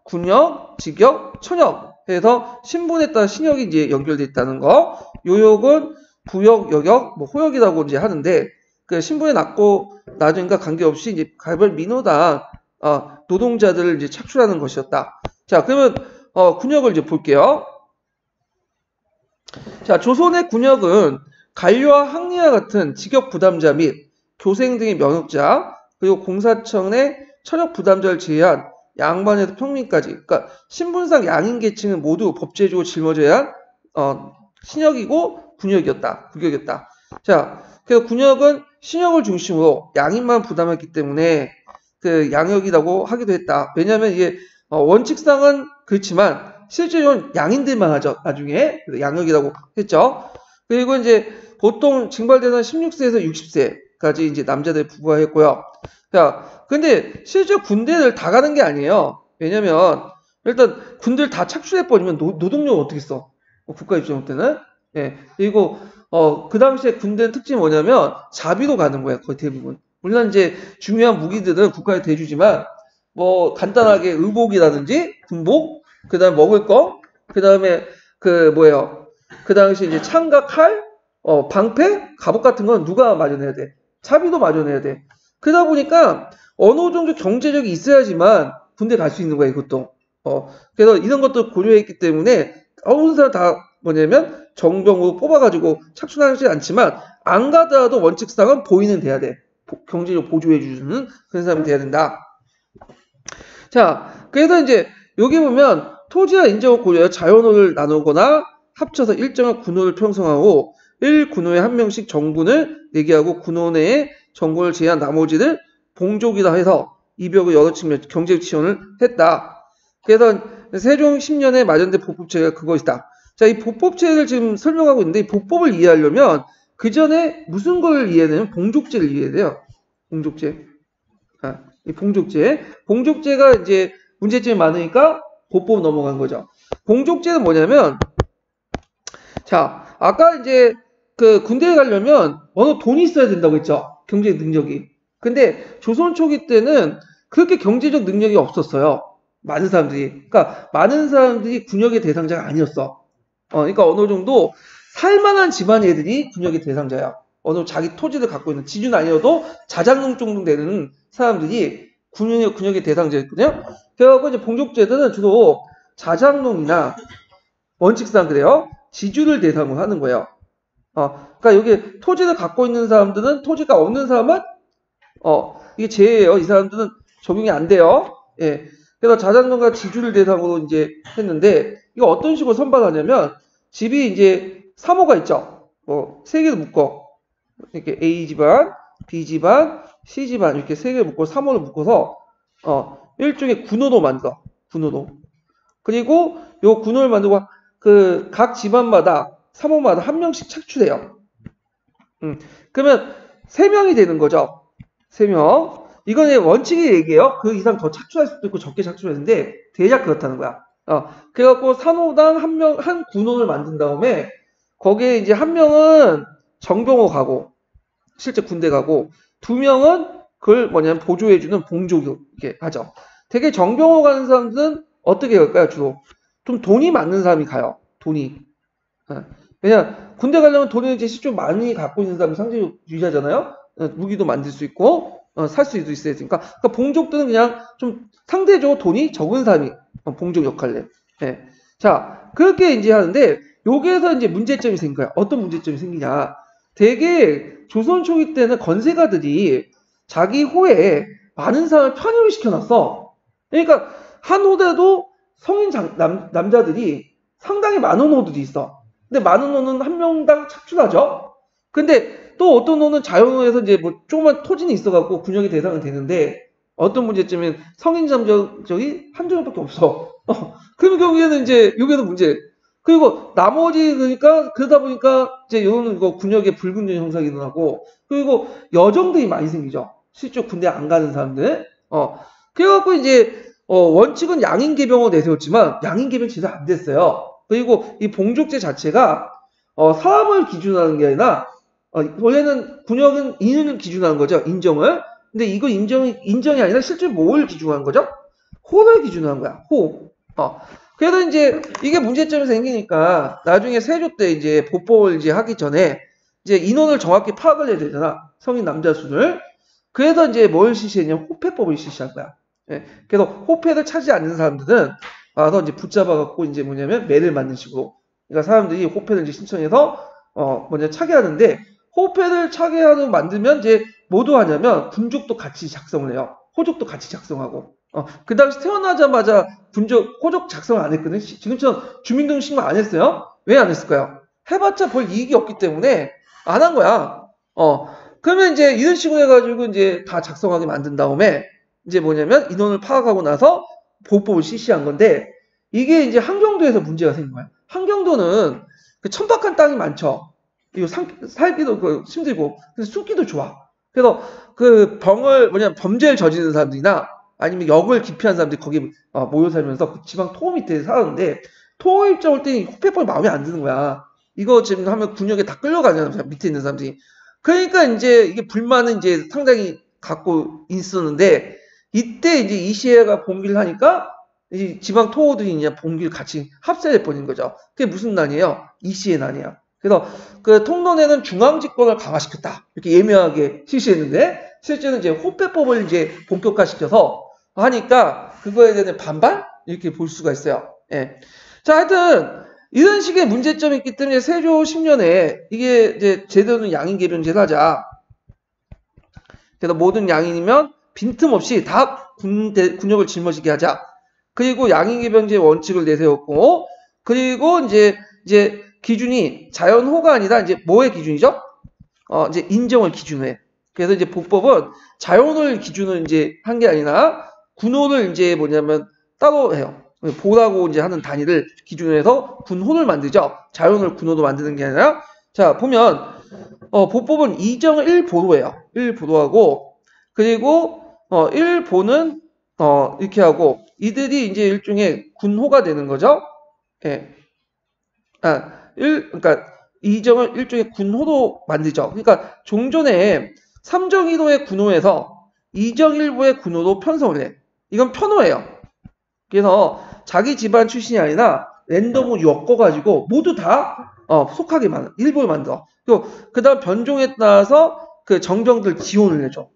군역, 직역, 천역 해서 신분에 따라 신역이 이제 연결돼 있다는 거. 요역은 부역, 여역, 뭐 호역이라고 이제 하는데 그 신분에 낮고 낮은가 관계없이 이제 가별 민호당 노동자들을 이제 착출하는 것이었다. 자, 그러면 군역을 이제 볼게요. 자, 조선의 군역은 관료와 항리와 같은 직역 부담자 및 교생 등의 면역자, 그리고 공사청의 천역 부담자를 제외한 양반에서 평민까지, 그러니까 신분상 양인 계층은 모두 법제적으로 짊어져야 신역이고 국역이었다. 자, 그래서 군역은 신역을 중심으로 양인만 부담했기 때문에 그 양역이라고 하기도 했다. 왜냐하면 이게 원칙상은 그렇지만 실제로는 양인들만 하죠. 나중에 양역이라고 했죠. 그리고 이제 보통 징발되는 16세에서 60세까지 이제 남자들 부과했고요. 자, 근데 실제 군대를 다 가는 게 아니에요. 왜냐면 일단 군대를 다 착출해 버리면 노동력 어떻게 써? 국가 입장 때는. 예. 그리고 그 당시에 군대는 특징이 뭐냐면 자비로 가는 거예요. 거의 대부분. 물론 이제 중요한 무기들은 국가에 대주지만 뭐 간단하게 의복이라든지 군복, 그다음에 먹을 거, 그다음에 그 당시 이제 창과 칼, 방패, 갑옷 같은 건 누가 마련해야 돼? 자비도 마련해야 돼. 그러다 보니까 어느 정도 경제력이 있어야지만 군대 갈 수 있는 거야, 이것도. 그래서 이런 것도 고려했기 때문에 어느 사람 다 뭐냐면 정병으로 뽑아가지고 착출하지 않지만 안 가더라도 원칙상은 보이는 돼야 돼. 경제력 보조해주는 그런 사람이 돼야 된다. 자, 그래서 이제 여기 보면 토지와 인정을 고려해 자연호를 나누거나 합쳐서 일정한 군호를 편성하고 1군호에 한 명씩 정군을 내기하고 군호 내에 정군을 제외한 나머지를 봉족이라 해서 이벽의 여러 측면 경제적 지원을 했다. 그래서 세종 10년에 마련된 보법제가 그것이다. 자, 이 보법제를 지금 설명하고 있는데 이 보법을 이해하려면 그 전에 무슨 걸 이해해야 되냐면 봉족제를 이해해야 돼요. 봉족제. 이 봉족제. 봉족제가 이제 문제점이 많으니까 보법 넘어간 거죠. 봉족제는 뭐냐면, 자, 아까 이제 그 군대에 가려면 어느 돈이 있어야 된다고 했죠. 경제 능력이. 근데 조선 초기 때는 그렇게 경제적 능력이 없었어요. 많은 사람들이. 그러니까 많은 사람들이 군역의 대상자가 아니었어. 그러니까 어느 정도 살만한 집안 애들이 군역의 대상자야. 어느 정도 자기 토지를 갖고 있는 지주는 아니어도 자작농 정도 되는 사람들이 군역의 대상자였거든요. 그래갖고 이제 봉족제들은 주로 자작농이나 원칙상 그래요. 지주를 대상으로 하는 거예요. 그러니까 여기 토지를 갖고 있는 사람들은 토지가 없는 사람은 이게 제예요. 이 사람들은 적용이 안 돼요. 예. 그래서 자산론과 지주를 대상으로 이제 했는데 이거 어떤 식으로 선발하냐면 집이 이제 3호가 있죠. 세 개를 묶어. 이렇게 A 집안, B 집안, C 집안 이렇게 세 개를 묶고 3호를 묶어서 일종의 군호로 만들어. 군호로. 그리고 요 군호를 만들고 그 각 집안마다 3호마다 한 명씩 착출해요. 그러면 3명이 되는 거죠. 3명. 이건 원칙의 얘기예요. 그 이상 더 착출할 수도 있고 적게 착출하는데 대략 그렇다는 거야. 그래갖고 3호당 한 군호를 만든 다음에 거기에 이제 한 명은 정병호 가고 실제 군대 가고 2명은 그걸 뭐냐면 보조해주는 봉조 이렇게 하죠. 되게 정병호 가는 사람들은 어떻게 갈까요? 주로 좀 돈이 많은 사람이 가요. 돈이. 왜냐 군대 가려면 돈을 이제 좀 많이 갖고 있는 사람이 상대적으로 유리하잖아요. 무기도 만들 수 있고 살 수도 있어야 되니까. 그러니까 봉족들은 그냥 좀 상대적으로 돈이 적은 사람이 봉족 역할을 해. 예. 자 그렇게 이제 하는데 여기에서 이제 문제점이 생겨요. 어떤 문제점이 생기냐? 되게 조선 초기 때는 건세가들이 자기 호에 많은 사람을 편입을 시켜놨어. 그러니까 한 호대도 성인 남자들이 상당히 많은 호들이 있어. 근데 많은 호는 한 명당 착출하죠. 근데 또 어떤 호는 자연호에서 이제 뭐 조그만 토진이 있어갖고 군역의 대상은 되는데 어떤 문제점은 성인 남자들이 한두 명밖에 없어. 그런 경우에는 이제 여기에도 문제. 그리고 나머지 그러다 보니까 이제 요는 이거 군역의 불균형 형상이 일어나고 그리고 여정들이 많이 생기죠. 실제 군대 안 가는 사람들. 그래갖고 이제 원칙은 양인계병으로 내세웠지만 양인계병 제대로 안 됐어요. 그리고 이 봉족제 자체가 사람을 기준하는 게 아니라 원래는 군역은 인을 기준하는 거죠. 인정을. 근데 이거 인정이 아니라 실제 뭘 기준하는 거죠? 호를 기준하는 거야. 호. 그래서 이제 이게 문제점이 생기니까 나중에 세조 때 이제 보법을 이제 하기 전에 이제 인원을 정확히 파악을 해야 되잖아. 성인 남자 수를. 그래서 이제 뭘 실시했냐면 호패법을 실시한 거야. 예. 그래서 호패를 차지 않는 사람들은 와서 이제 붙잡아갖고 이제 뭐냐면 매를 맞는 식으로. 그러니까 사람들이 호패를 이제 신청해서 차게 하는데 호패를 차게 하는 만들면 이제 뭐도 하냐면 군족도 같이 작성을 해요. 호족도 같이 작성하고. 그 당시 태어나자마자 호족 작성을 안 했거든. 지금처럼 주민등록 신고 안 했어요. 왜 안 했을까요? 해봤자 별 이익이 없기 때문에 안 한 거야. 그러면 이제 이런 식으로 해가지고 이제 다 작성하게 만든 다음에 이제 뭐냐면 인원을 파악하고 나서 보호법을 실시한 건데 이게 이제 한경도에서 문제가 생긴 거야. 한경도는 그 천박한 땅이 많죠. 이거 살기도 힘들고 숲기도 좋아. 그래서 그 범죄를 저지르는 사람들이나 아니면 역을 기피한 사람들이 거기 모여 살면서 그 지방 토호 밑에 살았는데 토호 입장 올 때 호패법이 마음에 안 드는 거야. 이거 지금 하면 군역에 다 끌려가잖아. 밑에 있는 사람들이. 그러니까 이제 이게 불만은 이제 상당히 갖고 있었는데 이때 이제 이시에가 봉기를 하니까 이 지방 토호들이 이제 봉기를 같이 합세해 버린 거죠. 그게 무슨 난이에요? 이시의 난이야. 그래서 그 통론에는 중앙집권을 강화시켰다. 이렇게 예명하게 실시했는데 실제는 이제 호패법을 이제 본격화시켜서 하니까 그거에 대한 반발? 이렇게 볼 수가 있어요. 예. 자, 하여튼 이런 식의 문제점이 있기 때문에 세조 10년에 이게 이제 제대로는 양인계병제를 하자. 그래서 모든 양인이면 빈틈없이 다 군역을 짊어지게 하자. 그리고 양인계병제 원칙을 내세웠고, 그리고 이제 기준이 자연호가 아니라 이제 뭐의 기준이죠? 이제 인정을 기준으로 해. 그래서 이제 보법은 자연호를 기준으로 이제 한 게 아니라 군호를 이제 뭐냐면 따로 해요. 보라고 이제 하는 단위를 기준으로 해서 군호를 만들죠. 자연호를 군호로 만드는 게 아니라 자 보면 보법은 이정을 1보로해요. 1보로하고 그리고 1보는 이렇게 하고 이들이 이제 일종의 군호가 되는 거죠. 예. 그러니까 이정을 일종의 군호로 만들죠. 그러니까 종전에 3정 1호의 군호에서 2정 1보의 군호로 편성을 해. 이건 편호예요. 그래서 자기 집안 출신이 아니라 랜덤으로 엮어가지고 모두 다 속하게 일부를 만들어. 그리고 그 다음 변종에 따라서 그 정병들 지원을 해줘.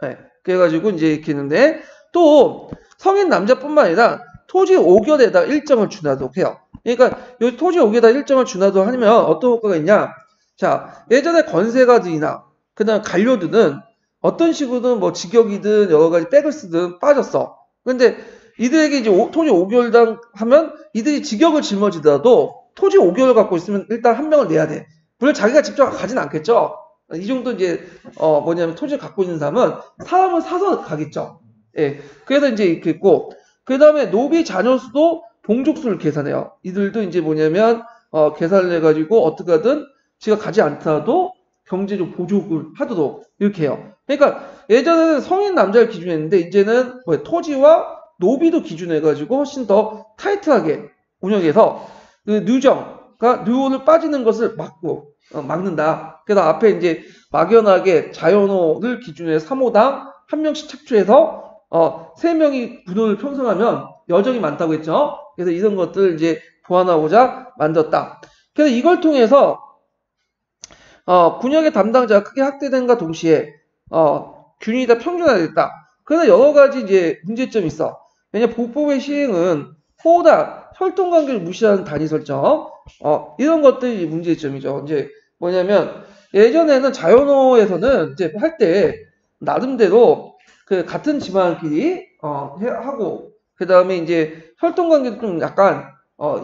네. 그래가지고 이제 이렇게 했는데 또 성인 남자뿐만 아니라 토지 5결에다 일정을 준하도록 해요. 그러니까 이 토지 5결에다 일정을 준하도록 하면 어떤 효과가 있냐? 자, 예전에 건세가들이나 그다음 관료들은 어떤 식으로든 뭐 직역이든 여러 가지 백을 쓰든 빠졌어. 근데 이들에게 이제 토지 5개월당 하면 이들이 직역을 짊어지더라도 토지 5개월 갖고 있으면 일단 한 명을 내야 돼. 물론 자기가 직접 가진 않겠죠. 이 정도 이제 뭐냐면 토지를 갖고 있는 사람은 사람을 사서 가겠죠. 예. 그래서 이제 이렇게 있고 그다음에 노비 자녀 수도 봉족수를 계산해요. 이들도 이제 뭐냐면 계산을 해가지고 어떻게 하든 지가 가지 않더라도 경제적 보조를 하도록 이렇게 해요. 그러니까 예전에는 성인 남자를 기준했는데 이제는 토지와 노비도 기준해가지고 훨씬 더 타이트하게 운영해서 그 누정과 누호를 빠지는 것을 막는다. 그래서 앞에 이제 막연하게 자연호를 기준으로 해서 3호당 한 명씩 착취해서 3명이 군호를 편성하면 여정이 많다고 했죠. 그래서 이런 것들을 이제 보완하고자 만들었다. 그래서 이걸 통해서 군역의 담당자가 크게 확대된과 동시에 균이 다 평준화됐다. 그러나 여러 가지 이제 문제점이 있어. 왜냐 보법의 시행은 호다 혈통관계를 무시하는 단위 설정 이런 것들이 문제점이죠. 이제 뭐냐면 예전에는 자연호에서는 이제 할 때 나름대로 그 같은 집안끼리 하고 그 다음에 이제 혈통관계도 좀 약간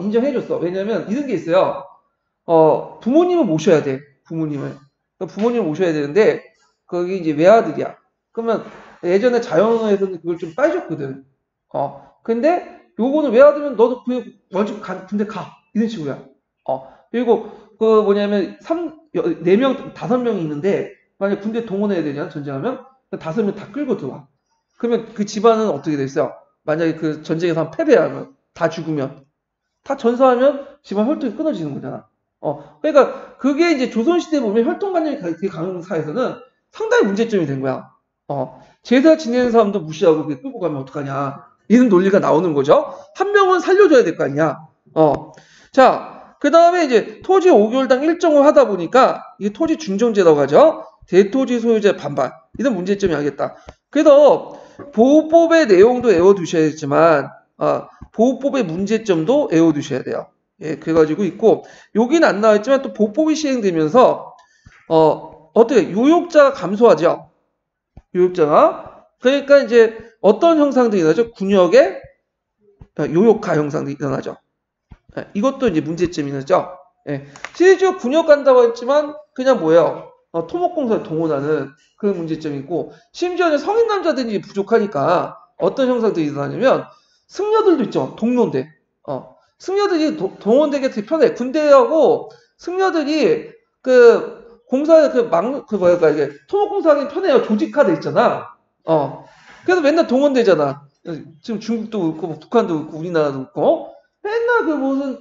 인정해줬어. 왜냐면 이런 게 있어요. 부모님을 모셔야 돼. 부모님을 모셔야 되는데 거기 이제 외아들이야. 그러면 예전에 자연호에서는 그걸 좀 빠졌거든. 근데 요거는 외아들은 너도 그 먼저 군대 가 이런 식으로야. 그리고 그 뭐냐면 4명 5명이 있는데 만약 군대 동원해야 되잖아 전쟁하면 5명 다 끌고 들어와. 그러면 그 집안은 어떻게 됐어요? 만약에 그 전쟁에서 패배하면 다 죽으면 다 전사하면 집안 혈통이 끊어지는 거잖아. 그러니까 그게 이제 조선시대에 보면 혈통관념이 되게 강한 사회에서는 상당히 문제점이 된 거야. 제사 지내는 사람도 무시하고 끌고 가면 어떡하냐. 이런 논리가 나오는 거죠. 한 명은 살려줘야 될 거 아니야. 자, 그 다음에 이제 토지 5개월당 일정을 하다 보니까 이게 토지 중정제라고 하죠. 대토지 소유자 반반. 이런 문제점이 하겠다. 그래서 보호법의 내용도 외워두셔야겠지만 보호법의 문제점도 외워두셔야 돼요. 예, 그래가지고 있고 여기는 안 나와있지만 또 보호법이 시행되면서 어떻게 요역자가 감소하죠. 요역자가 그러니까 이제 어떤 형상들이 일어나죠? 군역의 요역화 형상들이 일어나죠. 예, 이것도 이제 문제점이 나죠. 예, 실제로 군역 간다고 했지만 그냥 뭐예요? 토목공사를 동원하는 그런 문제점이 있고 심지어는 성인 남자들이 부족하니까 어떤 형상들이 일어나냐면 승려들도 있죠. 동료인데 승려들이 동원되게 되게 편해. 군대하고 승려들이 그 공사에 뭐랄까 이게 토목공사하기 편해요. 조직화돼 있잖아. 그래서 맨날 동원되잖아. 지금 중국도 그렇고 뭐 북한도 그렇고 우리나라도 그렇고 맨날 그 무슨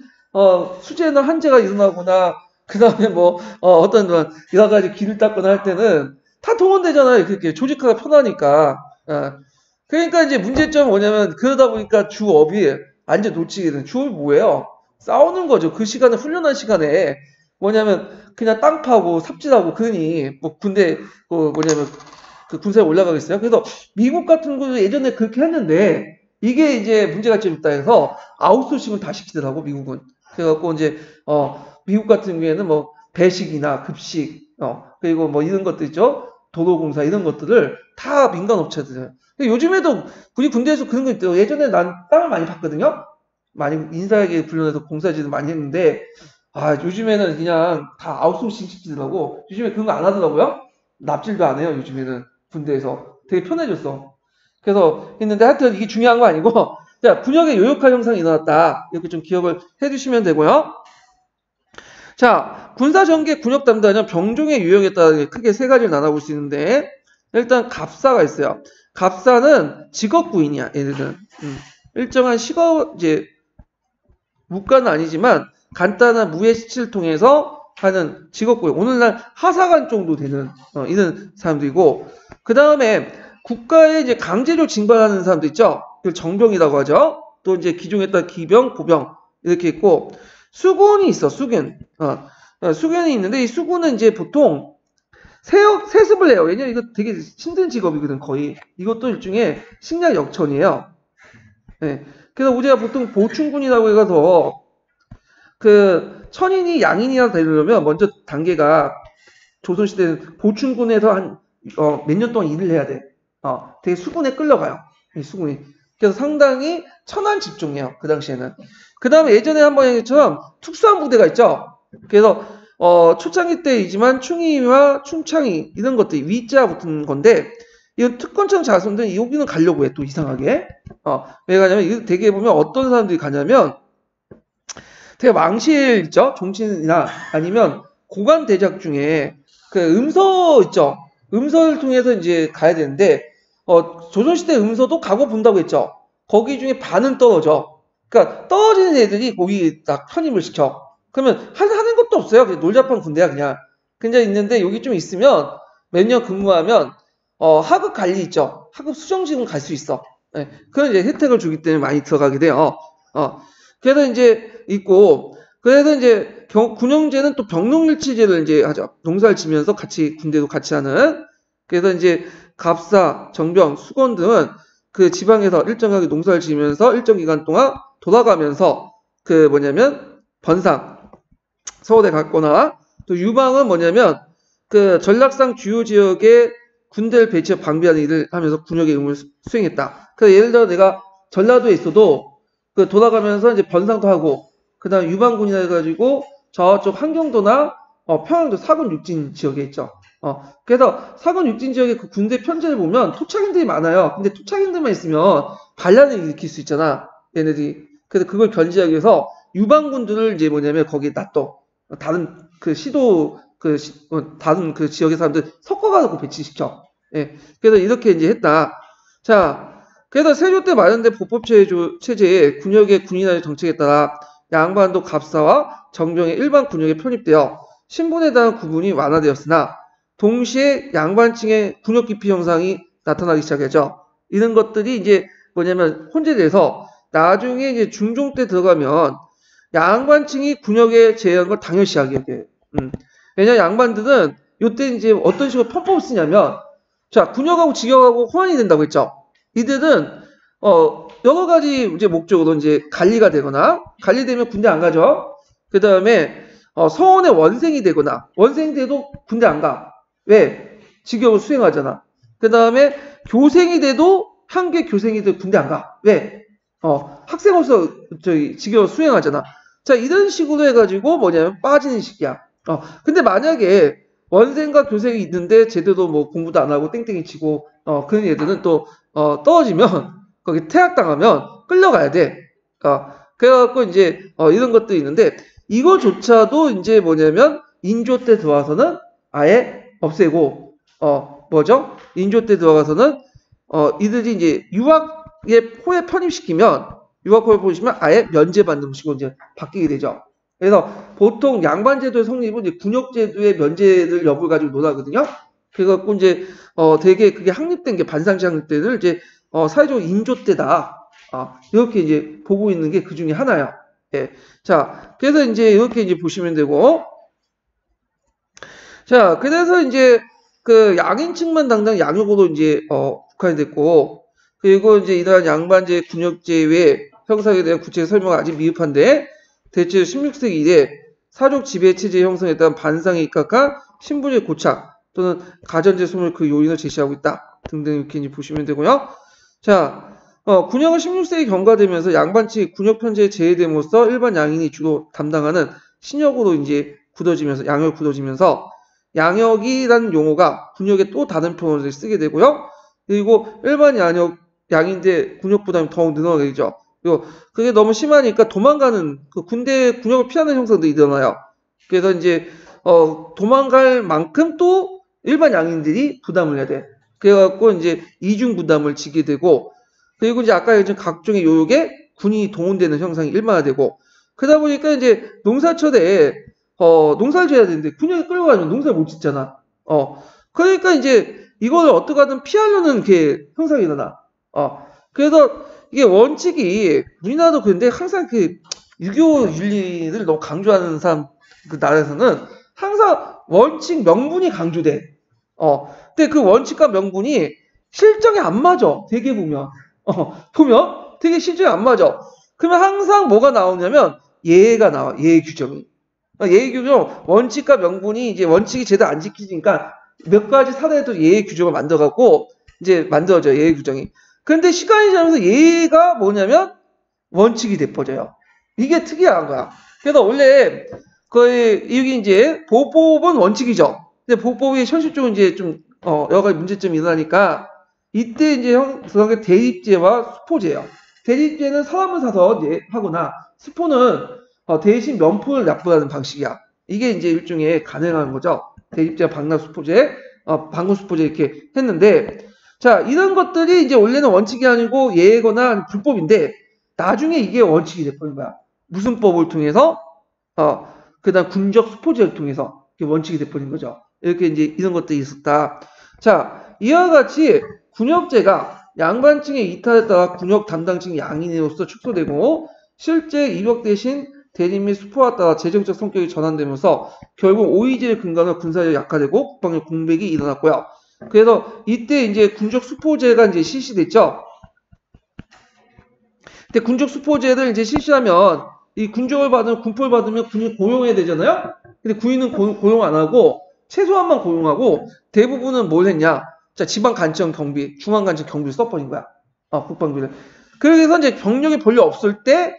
수재나 한재가 일어나거나 그 다음에 뭐 어떤 여러 가지 길을 닦거나 할 때는 다 동원되잖아요. 그렇게 조직화가 편하니까. 그러니까 이제 문제점은 뭐냐면 그러다 보니까 주업이 완전 놓치게 되는. 주업이 뭐예요? 싸우는 거죠. 그 시간에 훈련한 시간에 뭐냐면 그냥 땅 파고 삽질하고 그러니 뭐 군대 뭐냐면 그 군사에 올라가겠어요. 그래서 미국 같은 경우도 예전에 그렇게 했는데 이게 이제 문제가 좀 있다 해서 아웃소싱을 다 시키더라고 미국은. 그래갖고 이제 미국 같은 경우에는 뭐 배식이나 급식 그리고 뭐 이런 것들 있죠. 도로공사 이런 것들을 다 민간 업체들. 요즘에도 우리 군대에서 그런 거 있대요. 예전에 난 땅을 많이 팠거든요. 많이 인사에게 훈련해서 공사지도 많이 했는데 요즘에는 그냥 다 아웃소싱 시키더라고. 요즘에 그런 거 안 하더라고요. 납질도 안 해요. 요즘에는 군대에서 되게 편해졌어. 그래서 했는데 하여튼 이게 중요한 거 아니고 자 군역의 요역화 형상이 일어났다. 이렇게 좀 기억을 해주시면 되고요. 자 군사전개 군역 담당은 병종의 유형에 따라 크게 세 가지를 나눠볼 수 있는데 일단 갑사가 있어요. 갑사는 직업구인이야. 얘네들은 일정한 식업 이제 무가는 아니지만 간단한 무예 시치를 통해서 하는 직업구인. 오늘날 하사관 정도 되는 이런 사람들이고 그 다음에 국가에 이제 강제로 징발하는 사람도 있죠. 그걸 정병이라고 하죠. 또 이제 기종에 따라 기병, 보병 이렇게 있고 수군이 있어. 수군. 수군이 있는데 이 수군은 이제 보통 세습을 해요. 왜냐면 이거 되게 힘든 직업이거든. 거의 이것도 일종의 식량 역천이에요. 네. 그래서 우리가 보통 보충군이라고 해서 그 천인이 양인이라 되려면 먼저 단계가 조선시대는 보충군에서 한 몇 년 동안 일을 해야 돼. 되게 수군에 끌려가요. 이 수군이. 그래서 상당히 천한 직종이에요. 그 당시에는. 그 다음에 예전에 한번 얘기처럼 특수한 부대가 있죠. 그래서 초창기 때이지만 충의와 충창이 이런 것들이 위자 붙은 건데 이건 특권층 자손들은 여기는 가려고 해. 또 이상하게. 왜 가냐면 되게 보면 어떤 사람들이 가냐면 되게 왕실 있죠. 종친이나 아니면 고관 대작 중에 그 음서 있죠. 음서를 통해서 이제 가야 되는데 조선시대 음서도 가고 본다고 했죠. 거기 중에 반은 떨어져. 그러니까 떨어지는 애들이 거기 딱 편입을 시켜. 그러면 하는 것도 없어요. 그냥 놀자판 군대야 그냥. 그냥 있는데 여기 좀 있으면 몇 년 근무하면 하급 관리 있죠. 하급 수정직은 갈 수 있어. 네. 그런 이제 혜택을 주기 때문에 많이 들어가게 돼요. 그래서 이제 있고 그래서 이제 군영제는 또 병농일치제를 이제 하죠. 농사를 지면서 같이 군대도 같이 하는. 그래서 이제 갑사, 정병, 수건 등은 그 지방에서 일정하게 농사를 지으면서 일정 기간 동안 돌아가면서 그 뭐냐면 번상 서울에 갔거나 또 유방은 뭐냐면 그 전략상 주요 지역에 군대를 배치해 방비하는 일을 하면서 군역의 의무를 수행했다. 그래서 예를 들어 내가 전라도에 있어도 그 돌아가면서 이제 번상도 하고 그다음 유방군이라 해가지고 저쪽 한경도나 평양도 사군 육진 지역에 있죠. 그래서 사군 육진 지역의 그 군대 편제를 보면 토착인들이 많아요. 근데 토착인들만 있으면 반란을 일으킬 수 있잖아. 얘네들이. 그래서 그걸 견제하기 위해서 유방군들을 이제 뭐냐면 거기에 놔둬. 다른 그 시도 다른 그 지역의 사람들 섞어가지고 배치시켜. 예. 그래서 이렇게 이제 했다. 자, 그래서 세조 때 마련된 보법체제에 군역의 군인화의 정책에 따라 양반도 갑사와 정병의 일반 군역에 편입되어 신분에 대한 구분이 완화되었으나 동시에 양반층의 군역 기피 현상이 나타나기 시작했죠. 이런 것들이 이제 뭐냐면 혼재돼서 나중에 이제 중종 때 들어가면 양반층이 군역에 제외한 걸 당연시하게 돼. 왜냐면 양반들은 이때 이제 어떤 식으로 편법을 쓰냐면 자 군역하고 직역하고 호환이 된다고 했죠. 이들은 여러 가지 이제 목적으로 이제 관리가 되거나 관리되면 군대 안 가죠. 그 다음에 서원의 원생이 되거나 원생이 돼도 군대 안 가. 왜? 직역을 수행하잖아. 그 다음에 교생이 돼도 한계 교생이 돼도 군대 안 가. 왜? 학생으로서 직역을 수행하잖아. 자 이런 식으로 해가지고 뭐냐면 빠지는 식이야. 근데 만약에 원생과 교생이 있는데 제대로 뭐 공부도 안 하고 땡땡이 치고 그런 애들은 또 떨어지면 거기 퇴학당하면 끌려가야 돼. 그래갖고 이제 이런 것도 있는데 이거조차도 이제 뭐냐면 인조 때 들어와서는 아예 없애고 뭐죠? 인조 때 들어가서는 이들이 이제 유학의 호에 편입시키면 아예 면제받는 식으로 이제 바뀌게 되죠. 그래서 보통 양반제도의 성립은 이제 군역제도의 면제를 여부를 가지고 논하거든요. 그래갖고 이제 되게 그게 확립된 게 반상시 확립 때를 이제 사회적으로 인조 때다. 이렇게 이제 보고 있는 게 그 중에 하나예요. 예. 자, 그래서 이제 이렇게 이제 보시면 되고. 자, 그래서 이제 그 양인층만 당장 양육으로 이제 국한이 됐고, 그리고 이제 이러한 양반제 군역제 외 형성에 대한 구체적 설명은 아직 미흡한데, 대체 16세기 이래 사족 지배 체제 형성에 따른 반상에 입각한 신분의 고착 또는 가전제 소멸 그 요인을 제시하고 있다 등등 이렇게 이제 보시면 되고요. 자, 군역은 16세기 경과되면서 양반측 군역 편제에 제외됨으로써 일반 양인이 주로 담당하는 신역으로 이제 굳어지면서 양역 굳어지면서 양역이라는 용어가 군역의 또 다른 표현을 쓰게 되고요. 그리고 일반 양인데 군역 부담이 더욱 늘어나게 되죠. 그리고 그게 너무 심하니까 도망가는 그 군대 군역을 피하는 형성들이 일어나요. 그래서 이제 도망갈 만큼 또 일반 양인들이 부담을 해야 돼. 그래갖고 이제 이중 부담을 지게 되고 그리고 이제 아까 얘기한 각종의 요역에 군인이 동원되는 형상이 일반화되고 그러다 보니까 이제 농사철에 농사를 지어야 되는데 군역이 끌려가면 농사를 못 짓잖아. 그러니까 이제 이걸 어떻게 하든 피하려는 게 형상이 일어나. 그래서 이게 원칙이 우리나라도 그런데 항상 그 유교 윤리를 너무 강조하는 사람 그 나라에서는 항상 원칙 명분이 강조돼. 근데 그 원칙과 명분이 실정에 안 맞아. 되게 보면 되게 실정에 안 맞아. 그러면 항상 뭐가 나오냐면 예가 나와. 예 규정이. 예의 규정 원칙과 명분이 이제 원칙이 제대로 안 지키니까 몇 가지 사례도 예의 규정을 만들어갖고 이제 만들어져요. 예의 규정이. 그런데 시간이 지나면서 예의가 뭐냐면 원칙이 돼버려요. 이게 특이한 거야. 그래서 원래 거의 이게 이제 보호법은 원칙이죠. 근데 보호법이 현실적으로 이제 좀 여러 가지 문제점이 일어나니까 이때 이제 그런 대입죄와 수포죄예요. 대입죄는 사람을 사서 이제 하거나 수포는 대신 면포를 납부하는 방식이야. 이게 이제 일종의 가능한 거죠. 대입죄, 방납 수포죄, 방금 수포죄 이렇게 했는데, 자, 이런 것들이 이제 원래는 원칙이 아니고 예거나 불법인데, 나중에 이게 원칙이 돼버린 거야. 무슨 법을 통해서, 그 다음 군적 수포죄를 통해서 이게 원칙이 돼버린 거죠. 이렇게 이제 이런 것들이 있었다. 자, 이와 같이 군역죄가 양반층의 이탈에 따라 군역 담당층 양인으로서 축소되고, 실제 이력 대신 대립 및 수포에 따라 재정적 성격이 전환되면서 결국 오이지를 근간으로 군사력이 약화되고 국방력 공백이 일어났고요. 그래서 이때 이제 군적 수포제가 이제 실시됐죠. 근데 군적 수포제를 이제 실시하면 이 군적을 받으면 군포를 받으면 군인 고용해야 되잖아요. 근데 군인은 고용 안 하고 최소한만 고용하고 대부분은 뭘 했냐? 자, 지방 간청 경비, 중앙 간청 경비를 써버린 거야. 국방비를. 그래서 이제 병력이 별로 없을 때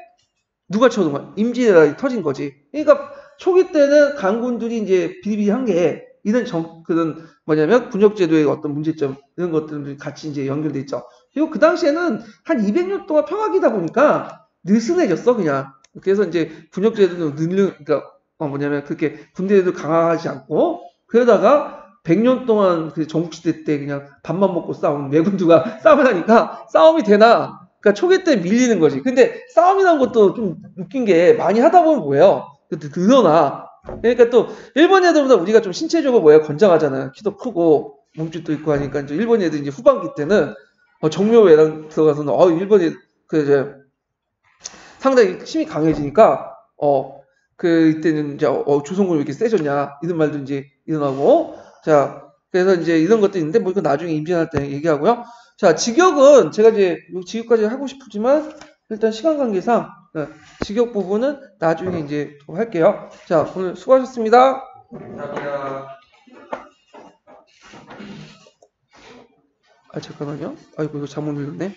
누가 쳐든 거야? 임진왜란이 터진 거지. 그러니까 초기 때는 강군들이 이제 비리비리한 게 이런 그런 뭐냐면 군역제도의 어떤 문제점 이런 것들이 같이 이제 연결돼 있죠. 그리고 그 당시에는 한 200년 동안 평화기다 보니까 느슨해졌어 그냥. 그래서 이제 군역제도는 그러니까 뭐냐면 그렇게 군대도 강화하지 않고 그러다가 100년 동안 그 전국시대 때 그냥 밥만 먹고 싸운 왜군들과 싸움을 하니까 싸움이 되나? 그러니까 초기 때 밀리는 거지. 근데 싸움이라는 것도 좀 웃긴 게 많이 하다 보면 뭐예요? 늘어나. 그러니까 또 일본 애들보다 우리가 좀 신체적으로 건장하잖아요. 키도 크고 몸집도 있고 하니까 이제 일본 애들 이제 후반기 때는 정묘회랑 들어가서는 일본 애들 이제 상당히 힘이 강해지니까 이때는 이제 조선군이 왜 이렇게 세졌냐 이런 말도 이제 일어나고 자 그래서 이제 이런 것도 있는데 뭐 이거 나중에 임진할 때 얘기하고요. 자, 직역은 제가 이제 직역까지 하고 싶지만 일단 시간 관계상 직역 부분은 나중에 이제 할게요. 자, 오늘 수고하셨습니다. 감사합니다. 잠깐만요. 아이고 이거 잘못 눌렀네.